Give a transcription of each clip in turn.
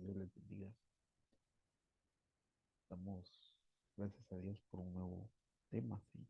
Dios les bendiga. Damos gracias a Dios por un nuevo tema, ¿sí?,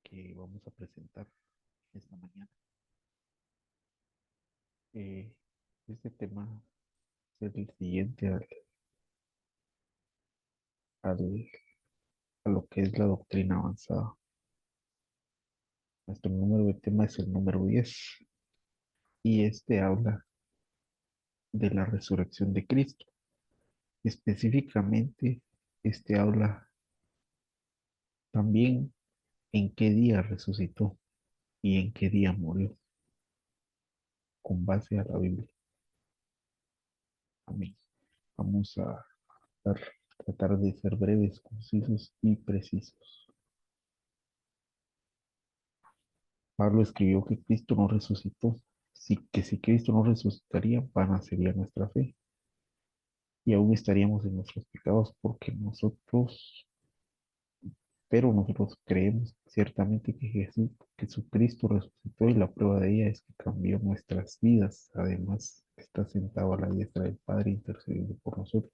que vamos a presentar esta mañana. Eh, este tema es el siguiente al- a lo que es la doctrina avanzada. Nuestro número de tema es el número 10 y este habla de la resurrección de Cristo. Específicamente, este habla también en qué día resucitó y en qué día murió, con base a la Biblia. Amén. Vamos a tratar de ser breves, concisos y precisos. Pablo escribió que Cristo no resucitó, que si Cristo no resucitaría, vana sería nuestra fe y aún estaríamos en nuestros pecados pero nosotros creemos ciertamente que Jesucristo resucitó y la prueba de ella es que cambió nuestras vidas. Además, está sentado a la diestra del Padre intercediendo por nosotros.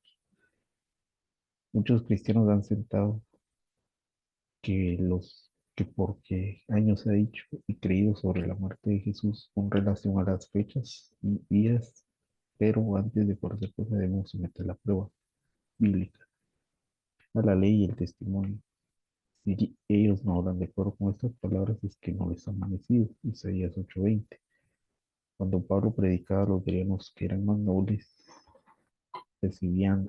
Muchos cristianos han sentado que porque años se ha dicho y creído sobre la muerte de Jesús con relación a las fechas y días, pero antes de cualquier cosa debemos someter la prueba bíblica, a la ley y el testimonio. Si ellos no hablan de acuerdo con estas palabras, es que no les ha amanecido. Isaías 8:20. Cuando Pablo predicaba a los griegos que eran más nobles, recibían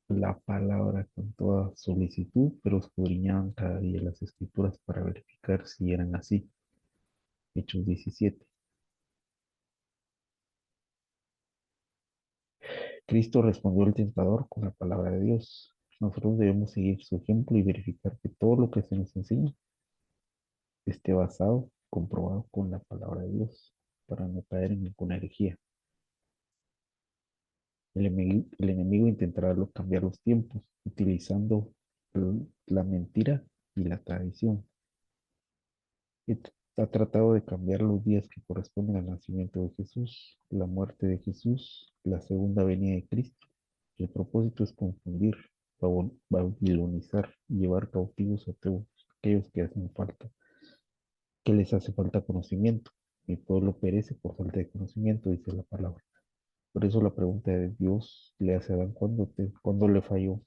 la palabra con toda solicitud, pero escudriñaban cada día las escrituras para verificar si eran así. Hechos 17. Cristo respondió al tentador con la palabra de Dios. Nosotros debemos seguir su ejemplo y verificar que todo lo que se nos enseña esté basado, comprobado con la palabra de Dios, para no caer en ninguna herejía. El enemigo intentará cambiar los tiempos, utilizando la mentira y la tradición. Ha tratado de cambiar los días que corresponden al nacimiento de Jesús, la muerte de Jesús, la segunda venida de Cristo. El propósito es confundir, babilonizar y llevar cautivos a todos aquellos que les hace falta conocimiento. Mi pueblo perece por falta de conocimiento, dice la palabra. Por eso la pregunta de Dios le hace a Adán, ¿cuándo le falló?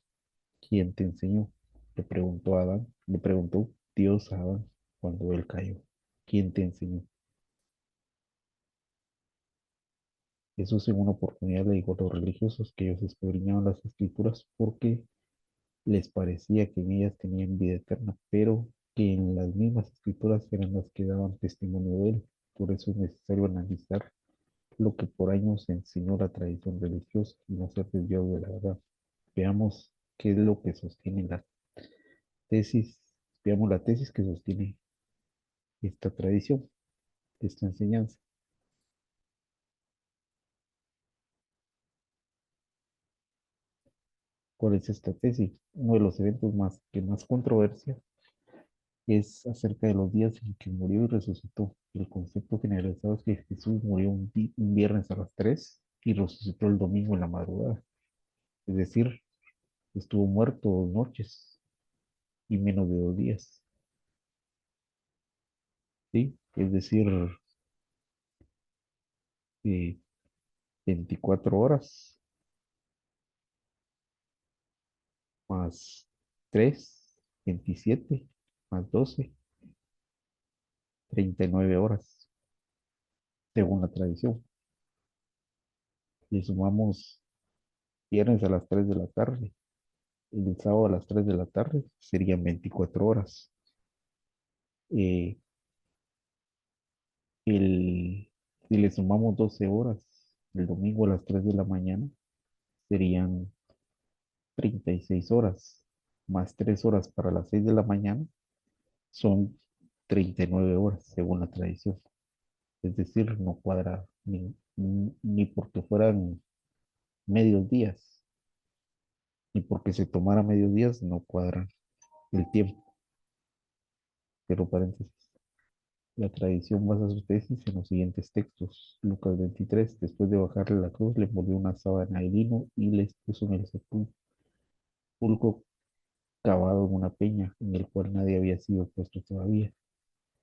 ¿Quién te enseñó? Le preguntó Dios a Adán cuando él cayó. ¿Quién te enseñó? Jesús en una oportunidad le dijo a los religiosos que ellos escudriñaban las escrituras porque les parecía que en ellas tenían vida eterna, pero que en las mismas escrituras eran las que daban testimonio de él. Por eso es necesario analizar lo que por años enseñó la tradición religiosa y no ser desviado de la verdad. Veamos qué es lo que sostiene la tesis, veamos la tesis que sostiene esta tradición, esta enseñanza. ¿Cuál es esta tesis? Uno de los eventos que más controversia es acerca de los días en que murió y resucitó. El concepto generalizado es que Jesús murió un viernes a las 3 y resucitó el domingo en la madrugada. Es decir, estuvo muerto 2 noches y menos de 2 días. ¿Sí? Es decir, eh, 24 horas más 3, 27 más 12, 39 horas, según la tradición. Le sumamos viernes a las 3 de la tarde, el sábado a las 3 de la tarde, serían 24 horas. Eh, si le sumamos 12 horas, el domingo a las 3 de la mañana, serían 36 horas, más 3 horas para las 6 de la mañana, son 39 horas, según la tradición. Es decir, no cuadra ni porque fueran medios días, ni porque se tomara medios días, no cuadra el tiempo. Pero paréntesis. La tradición basa su tesis en los siguientes textos. Lucas 23, después de bajarle la cruz, le envolvió una sábana de lino y les puso en el sepulcro cavado en una peña, en el cual nadie había sido puesto todavía.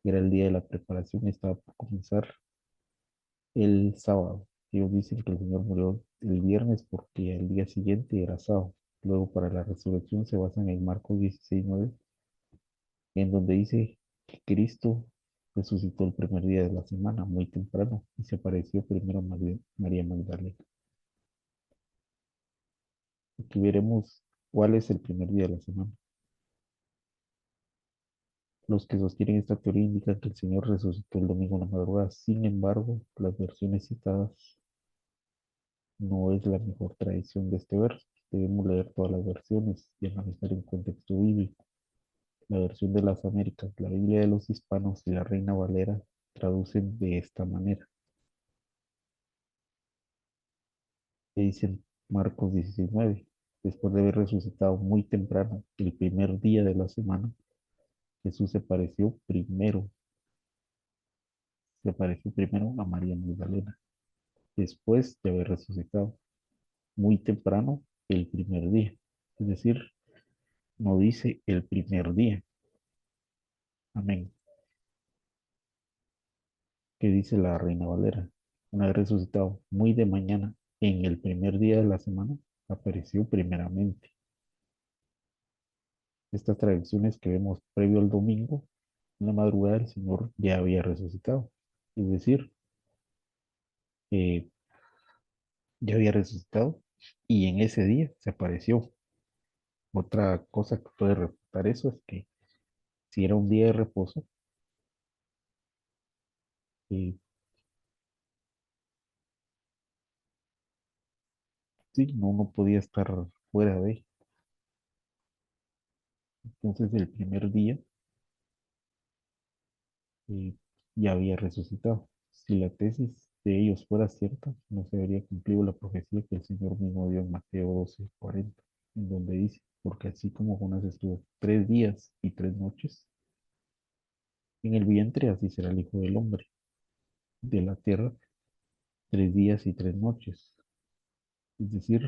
Era el día de la preparación y estaba por comenzar el sábado. Ellos dicen que el Señor murió el viernes porque el día siguiente era sábado. Luego, para la resurrección se basan en Marcos 16:9, en donde dice que Cristo resucitó el primer día de la semana, muy temprano, y se apareció primero a María Magdalena. Aquí veremos cuál es el primer día de la semana. Los que sostienen esta teoría indican que el Señor resucitó el domingo en la madrugada. Sin embargo, las versiones citadas no es la mejor tradición de este verso. Debemos leer todas las versiones y analizar en contexto bíblico. La versión de las Américas, la Biblia de los Hispanos y la Reina Valera traducen de esta manera. Dicen Marcos 16:9. Después de haber resucitado muy temprano, el primer día de la semana, Jesús se apareció primero a María Magdalena, después de haber resucitado muy temprano el primer día. Es decir, no dice el primer día. Amén. Que dice la Reina Valera. Una vez resucitado muy de mañana, en el primer día de la semana, apareció primeramente. Estas tradiciones que vemos previo al domingo, en la madrugada el Señor ya había resucitado. Es decir, eh, ya había resucitado y en ese día se apareció. Otra cosa que puede refutar eso es que si era un día de reposo, eh, sí, no podía estar fuera de. Entonces el primer día eh, ya había resucitado. Si la tesis de ellos fuera cierta, no se habría cumplido la profecía que el Señor mismo dio en Mateo 12:40, en donde dice, porque así como Jonás estuvo 3 días y 3 noches en el vientre, así será el Hijo del Hombre de la tierra, 3 días y 3 noches. Es decir,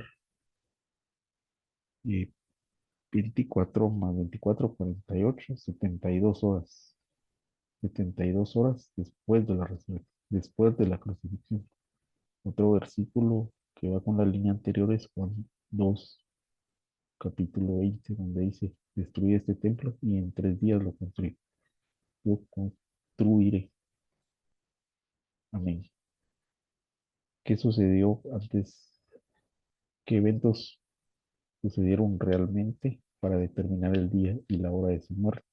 eh, 24 más 24, 48, 72 horas. 72 horas después de la resurrección, después de la crucifixión. Otro versículo que va con la línea anterior es Juan 2, capítulo 20, donde dice, destruye este templo y en 3 días lo construiré. Amén. ¿Qué sucedió antes? ¿Qué eventos sucedieron realmente para determinar el día y la hora de su muerte?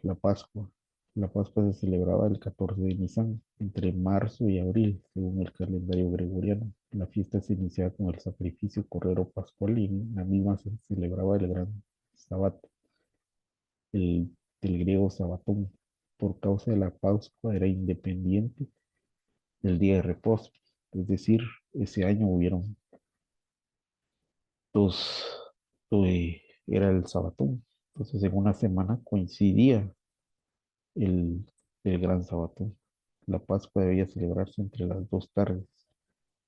La Pascua. La Pascua se celebraba el 14 de Nisan, entre marzo y abril, según el calendario gregoriano. La fiesta se iniciaba con el sacrificio cordero pascual y en la misma se celebraba el gran sábado, el del griego sabatón. Por causa de la Pascua era independiente del día de reposo. Es decir, ese año hubieron dos, era el sabatón. Entonces en una semana coincidía el, el gran sabatón. La Pascua debía celebrarse entre las 2 tardes.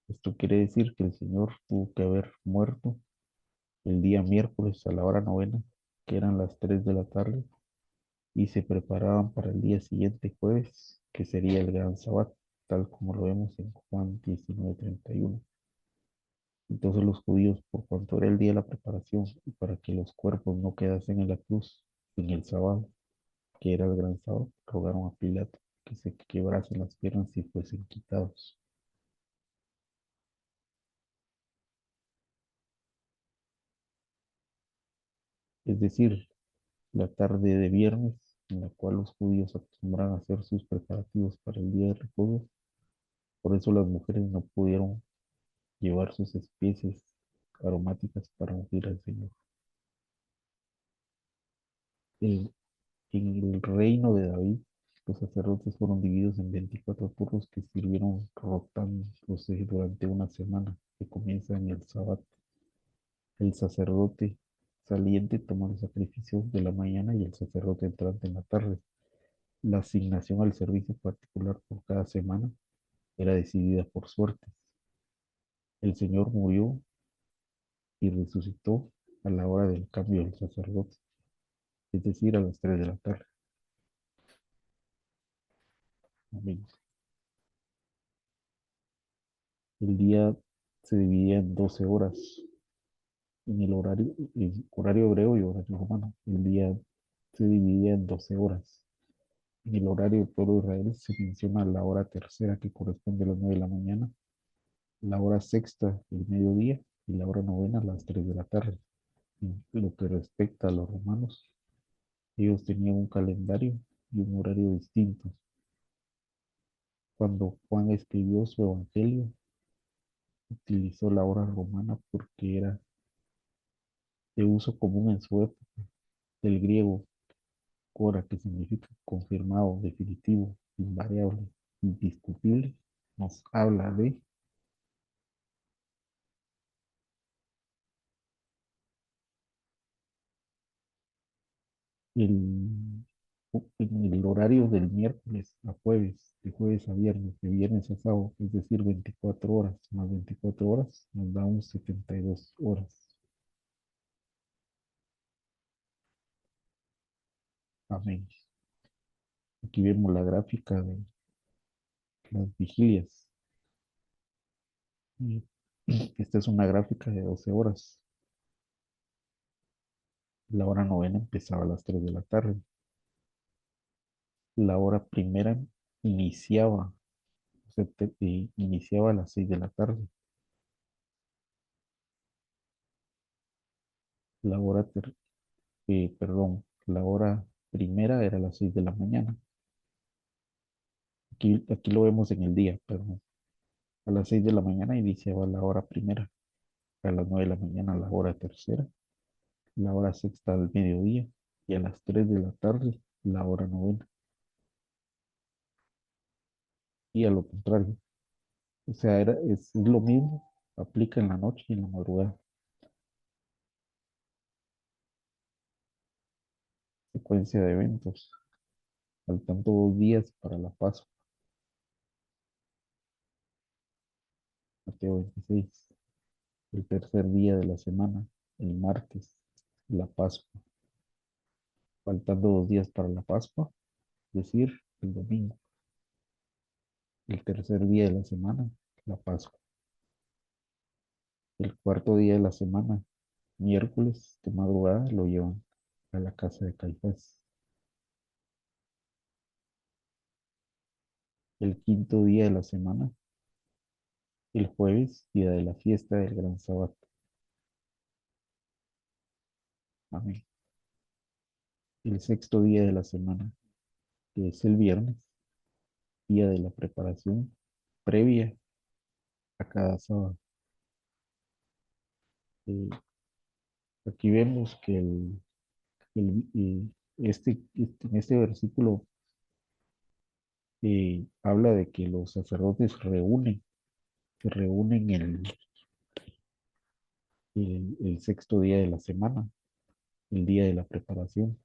Esto quiere decir que el Señor tuvo que haber muerto el día miércoles a la hora novena, que eran las 3 de la tarde, y se preparaban para el día siguiente, jueves, que sería el gran sábado, tal como lo vemos en Juan 19:31. Entonces los judíos, por cuanto era el día de la preparación y para que los cuerpos no quedasen en la cruz en el sábado, que era el gran sábado, rogaron a Pilato que se quebrasen las piernas y fuesen quitados. Es decir, la tarde de viernes, en la cual los judíos acostumbran a hacer sus preparativos para el día de reposo. Por eso las mujeres no pudieron llevar sus especies aromáticas para ungir al Señor. El- en el reino de David, los sacerdotes fueron divididos en 24 turnos que sirvieron rotándose durante una semana, que comienza en el sábado. El sacerdote saliente tomó el sacrificio de la mañana y el sacerdote entrante en la tarde. La asignación al servicio particular por cada semana era decidida por suertes. El Señor murió y resucitó a la hora del cambio del sacerdote, es decir, a las 3 de la tarde. Amén. El día se dividía en 12 horas en el horario hebreo y horario romano. El día se dividía en 12 horas. En el horario del pueblo de Israel se menciona la hora tercera, que corresponde a las 9 de la mañana, la hora sexta, el mediodía, y la hora novena, a las 3 de la tarde. En lo que respecta a los romanos, ellos tenían un calendario y un horario distintos. Cuando Juan escribió su evangelio, utilizó la hora romana porque era de uso común en su época, del griego hora, que significa confirmado, definitivo, invariable, indiscutible, nos habla de el, en el horario del miércoles a jueves, de jueves a viernes, de viernes a sábado, es decir, 24 horas, más 24 horas, nos da un 72 horas. Amén. Aquí vemos la gráfica de las vigilias. Y esta es una gráfica de 12 horas. La hora novena empezaba a las 3 de la tarde. La hora primera iniciaba, iniciaba a las 6 de la tarde. La hora, perdón, la hora primera era a las 6 de la mañana. Aquí lo vemos en el día, perdón. A las 6 de la mañana iniciaba la hora primera. A las 9 de la mañana la hora tercera. La hora sexta al mediodía. Y a las 3 de la tarde la hora novena. Y a lo contrario. O sea, es lo mismo. Aplica en la noche y en la madrugada. Secuencia de eventos. Faltando 2 días para la Pascua. Mateo 26. El tercer día de la semana, el martes, la Pascua. Faltando 2 días para la Pascua, es decir, el domingo. El tercer día de la semana, la Pascua. El cuarto día de la semana, miércoles de madrugada, lo llevan a la casa de Caifás. El quinto día de la semana, el jueves, día de la fiesta del gran sábado. Amén. El sexto día de la semana, que es el viernes, día de la preparación previa a cada sábado. Eh, Aquí vemos que en este versículo habla de que los sacerdotes se reúnen el sexto día de la semana, el día de la preparación.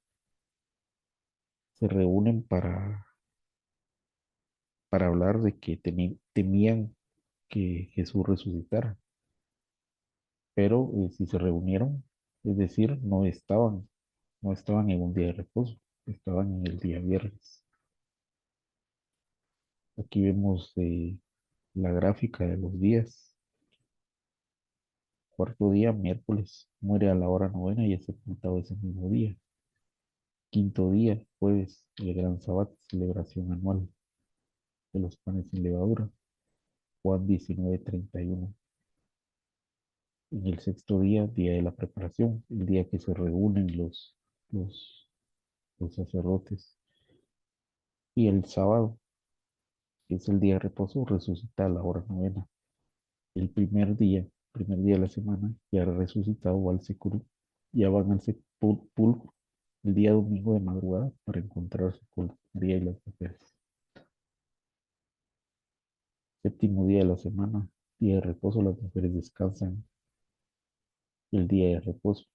Se reúnen para hablar de que temían que Jesús resucitara, pero si se reunieron, es decir, no estaban en un día de reposo, estaban en el día viernes. Aquí vemos la gráfica de los días. Cuarto día, miércoles, muere a la hora novena y es sepultado ese mismo día. Quinto día, jueves, el gran sábado, celebración anual de los panes sin levadura. Juan 19:31. En el sexto día, día de la preparación, el día que se reúnen los, los sacerdotes. Y el sábado, que es el día de reposo, resucita a la hora novena. El primer día de la semana, ya resucitado va al sepulcro, ya van al sepulcro el día domingo de madrugada para encontrarse con María y las mujeres. Séptimo día de la semana, día de reposo, las mujeres descansan el día de reposo.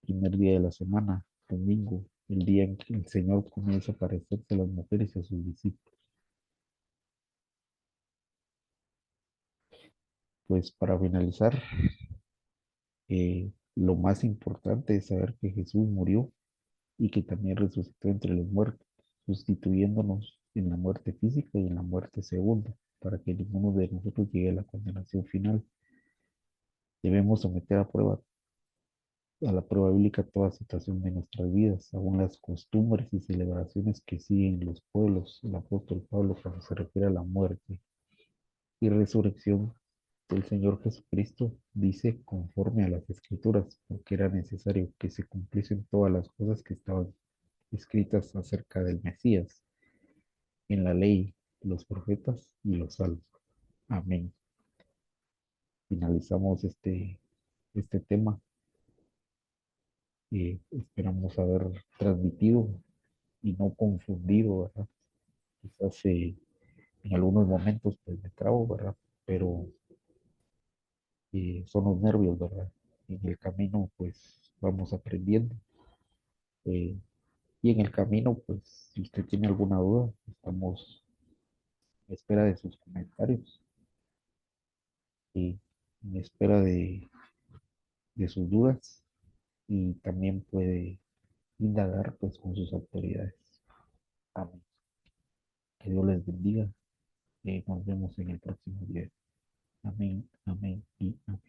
Primer día de la semana, domingo, el día en que el Señor comienza a aparecerse a las mujeres y a sus discípulos. Pues para finalizar, lo más importante es saber que Jesús murió y que también resucitó entre los muertos, sustituyéndonos en la muerte física y en la muerte segunda, para que ninguno de nosotros llegue a la condenación final. Debemos someter a la prueba bíblica toda situación de nuestras vidas, aún las costumbres y celebraciones que siguen los pueblos. El apóstol Pablo, cuando se refiere a la muerte y resurrección del Señor Jesucristo, dice conforme a las Escrituras, porque era necesario que se cumpliesen todas las cosas que estaban escritas acerca del Mesías en la ley, los profetas y los salmos. Amén. Finalizamos este tema. Esperamos haber transmitido y no confundido, ¿verdad? Quizás en algunos momentos pues me trabo, ¿verdad? Pero son los nervios, ¿verdad? En el camino pues vamos aprendiendo. eh, y en el camino pues si usted tiene alguna duda, estamos en espera de sus comentarios y en espera de sus dudas y también puede indagar pues con sus autoridades. Amén. Que Dios les bendiga. Nos vemos en el próximo video. Amén, amén y amén.